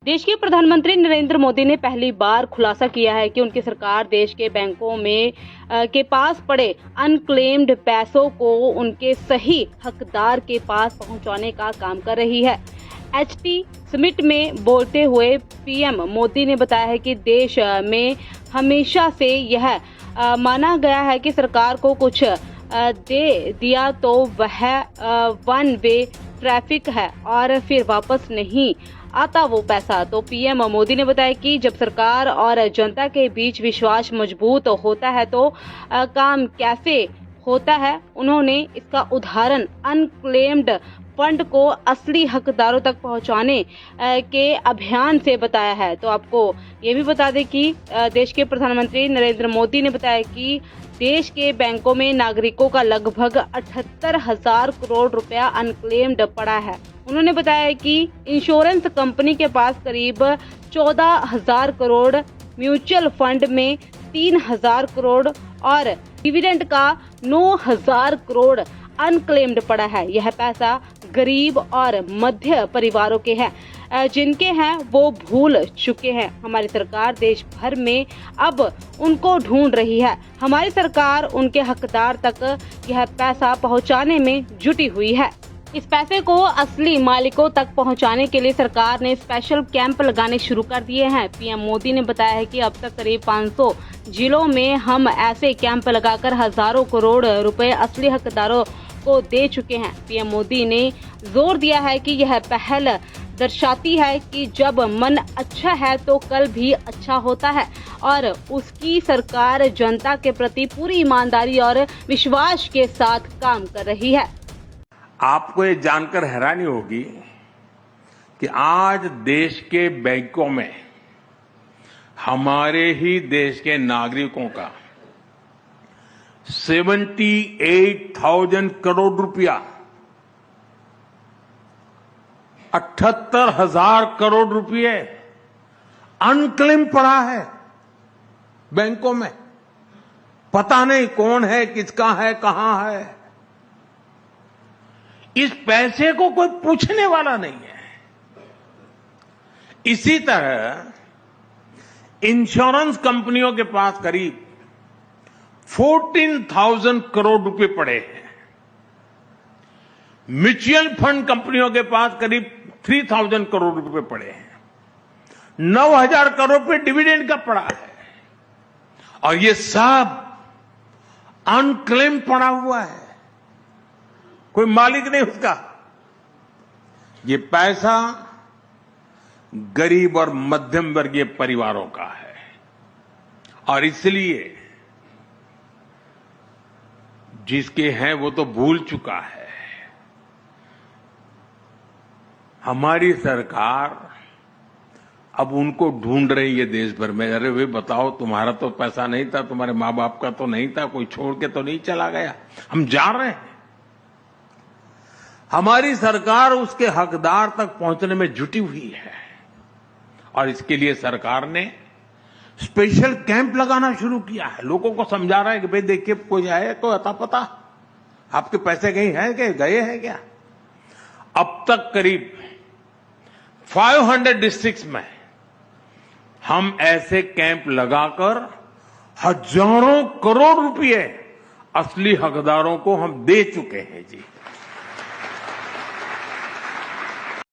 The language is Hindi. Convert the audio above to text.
देश के प्रधानमंत्री नरेंद्र मोदी ने पहली बार खुलासा किया है कि उनकी सरकार देश के बैंकों में के पास पड़े अनक्लेम्ड पैसों को उनके सही हकदार के पास पहुंचाने का काम कर रही है। एचटी समिट में बोलते हुए पीएम मोदी ने बताया है कि देश में हमेशा से यह माना गया है कि सरकार को कुछ दे दिया तो वह वन वे ट्रैफिक है और फिर वापस नहीं आता वो पैसा। तो पीएम मोदी ने बताया कि जब सरकार और जनता के बीच विश्वास मजबूत होता है तो काम कैसे होता है। उन्होंने इसका उदाहरण अनक्लेम्ड फंड को असली हकदारों तक पहुंचाने के अभियान से बताया है। तो आपको ये भी बता दें कि देश के प्रधानमंत्री नरेंद्र मोदी ने बताया कि देश के बैंकों में नागरिकों का लगभग 78,000 करोड़ रुपया अनक्लेम्ड पड़ा है। उन्होंने बताया कि इंश्योरेंस कंपनी के पास करीब 14,000 करोड़, म्यूचुअल फंड में 3,000 करोड़ और डिविडेंड का 9,000 करोड़ अनक्लेम्ड पड़ा है। यह पैसा गरीब और मध्य परिवारों के हैं, जिनके हैं वो भूल चुके हैं। हमारी सरकार देश भर में अब उनको ढूंढ रही है। हमारी सरकार उनके हकदार तक यह पैसा पहुंचाने में जुटी हुई है। इस पैसे को असली मालिकों तक पहुंचाने के लिए सरकार ने स्पेशल कैंप लगाने शुरू कर दिए हैं। पीएम मोदी ने बताया है कि अब तक करीब 500 जिलों में हम ऐसे कैंप लगाकर हजारों करोड़ रुपए असली हकदारों को दे चुके हैं। पीएम मोदी ने जोर दिया है कि यह पहल दर्शाती है कि जब मन अच्छा है तो कल भी अच्छा होता है और उसकी सरकार जनता के प्रति पूरी ईमानदारी और विश्वास के साथ काम कर रही है। आपको ये जानकर हैरानी होगी कि आज देश के बैंकों में हमारे ही देश के नागरिकों का 78,000 करोड़ रुपया, 78,000 करोड़ रुपये अनक्लेम पड़ा है बैंकों में। पता नहीं कौन है, किसका है, कहां है। इस पैसे को कोई पूछने वाला नहीं है। इसी तरह इंश्योरेंस कंपनियों के पास करीब 14,000 करोड़ रुपए पड़े हैं। म्यूचुअल फंड कंपनियों के पास करीब 3,000 करोड़ रुपए पड़े हैं। 9,000 करोड़ रुपए डिविडेंड का पड़ा है और ये सब अनक्लेम पड़ा हुआ है, कोई मालिक नहीं उसका। ये पैसा गरीब और मध्यम वर्गीय परिवारों का है और इसलिए जिसके हैं वो तो भूल चुका है। हमारी सरकार अब उनको ढूंढ रही है देश भर में। अरे वे बताओ, तुम्हारा तो पैसा नहीं था, तुम्हारे मां बाप का तो नहीं था, कोई छोड़ के तो नहीं चला गया। हम जा रहे हैं। हमारी सरकार उसके हकदार तक पहुंचने में जुटी हुई है और इसके लिए सरकार ने स्पेशल कैंप लगाना शुरू किया है। लोगों को समझा रहा है कि भाई देखिए, कोई है कोई अता पता, आपके पैसे कहीं हैं क्या, गए हैं क्या। अब तक करीब 500 डिस्ट्रिक्ट्स में हम ऐसे कैंप लगाकर हजारों करोड़ रुपए असली हकदारों को हम दे चुके हैं जी।